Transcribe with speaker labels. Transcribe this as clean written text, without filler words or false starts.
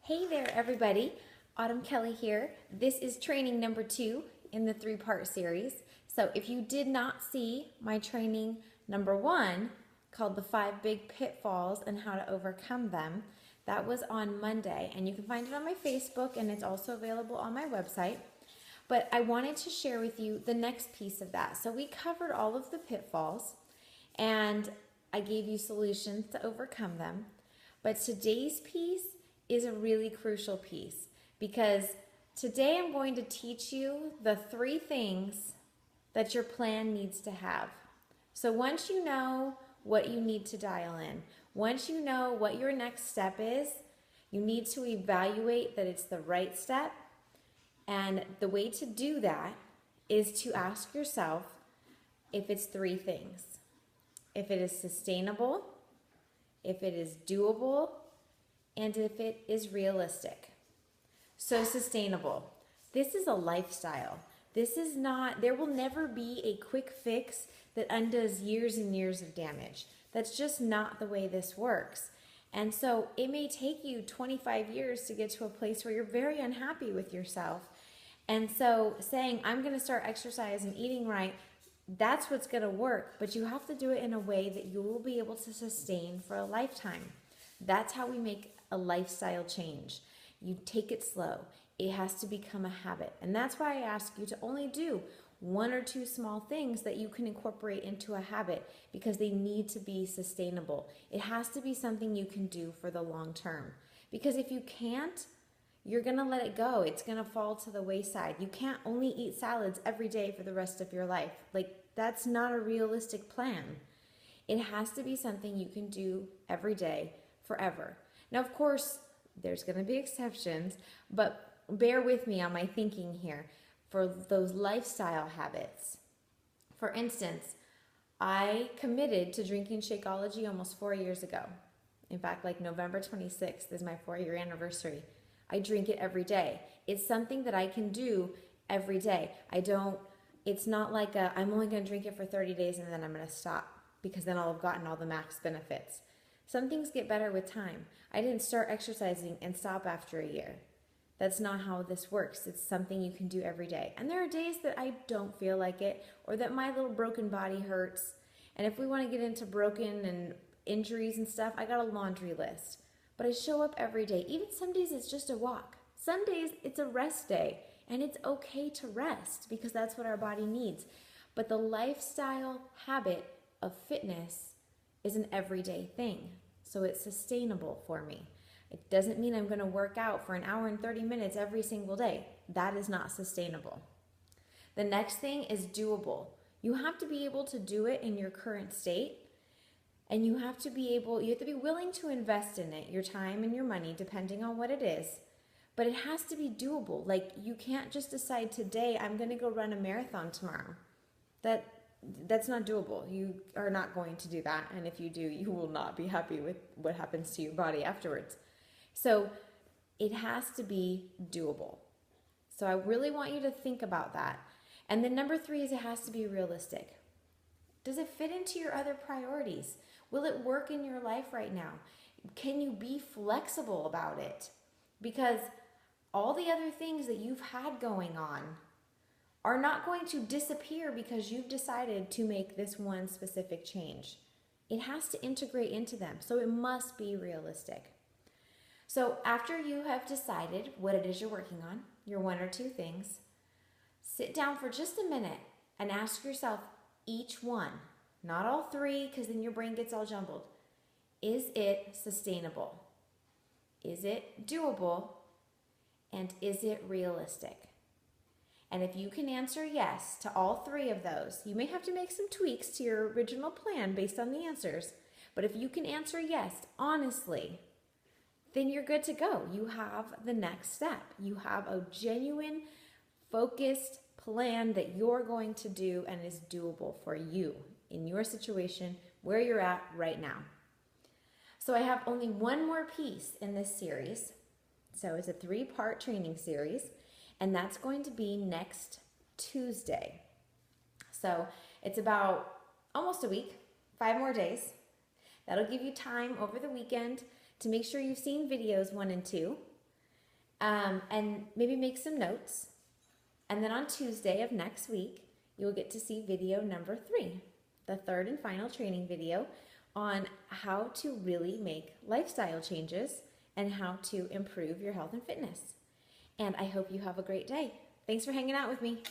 Speaker 1: Hey there, everybody. Autumn Kelly here. This is training number 2 in the 3-part series. So if you did not see my training number 1 called The 5 Big Pitfalls and How to Overcome Them, that was on Monday. And you can find it on my Facebook and it's also available on my website. But I wanted to share with you the next piece of that. So we covered all of the pitfalls and I gave you solutions to overcome them. But today's piece is a really crucial piece because today I'm going to teach you the 3 things that your plan needs to have. So once you know what you need to dial in, once you know what your next step is, you need to evaluate that it's the right step. And the way to do that is to ask yourself if it's 3 things. If it is sustainable, if it is doable, and if it is realistic. So sustainable. This is a lifestyle. This is not, there will never be a quick fix that undoes years and years of damage. That's just not the way this works. And so it may take you 25 years to get to a place where you're very unhappy with yourself. And so saying, I'm gonna start exercise and eating right, that's what's gonna work, but you have to do it in a way that you will be able to sustain for a lifetime. That's how we make a lifestyle change. You take it slow. It has to become a habit. And that's why I ask you to only do 1 or 2 small things that you can incorporate into a habit because they need to be sustainable. It has to be something you can do for the long term. Because if you can't, you're gonna let it go. It's gonna fall to the wayside. You can't only eat salads every day for the rest of your life. Like, that's not a realistic plan. It has to be something you can do every day, forever. Now, of course, there's gonna be exceptions, but bear with me on my thinking here for those lifestyle habits. For instance, I committed to drinking Shakeology almost 4 years ago. In fact, like November 26th is my 4-year anniversary. I drink it every day. It's something that I can do every day. It's not like I'm only gonna drink it for 30 days and then I'm gonna stop because then I'll have gotten all the max benefits. Some things get better with time. I didn't start exercising and stop after a year. That's not how this works. It's something you can do every day. And there are days that I don't feel like it or that my little broken body hurts. And if we want to get into broken and injuries and stuff, I got a laundry list. But I show up every day. Even some days it's just a walk. Some days it's a rest day. And it's okay to rest because that's what our body needs. But the lifestyle habit of fitness is an everyday thing. So it's sustainable for me. It doesn't mean I'm going to work out for 1 hour and 30 minutes every single day. That is not sustainable. The next thing is doable. You have to be able to do it in your current state. And you have to be willing to invest in it, your time and your money, depending on what it is. But it has to be doable. Like, you can't just decide today, I'm going to go run a marathon tomorrow. That's not doable. You are not going to do that. And if you do, you will not be happy with what happens to your body afterwards. So it has to be doable. So I really want you to think about that. And then number 3 is it has to be realistic. Does it fit into your other priorities? Will it work in your life right now? Can you be flexible about it? Because all the other things that you've had going on are not going to disappear because you've decided to make this one specific change. It has to integrate into them, so it must be realistic. So after you have decided what it is you're working on, your 1 or 2 things, sit down for just a minute and ask yourself each one, not all 3 because then your brain gets all jumbled. Is it sustainable? Is it doable? And is it realistic? And if you can answer yes to all 3 of those, you may have to make some tweaks to your original plan based on the answers. But if you can answer yes, honestly, then you're good to go. You have the next step. You have a genuine, focused plan that you're going to do and is doable for you in your situation where you're at right now. So I have only 1 more piece in this series. So it's a 3-part training series. And that's going to be next Tuesday. So it's about almost a week, 5 more days. That'll give you time over the weekend to make sure you've seen videos 1 and 2. and maybe make some notes. And then on Tuesday of next week, you'll get to see video number 3, the third and final training video on how to really make lifestyle changes and how to improve your health and fitness. And I hope you have a great day. Thanks for hanging out with me.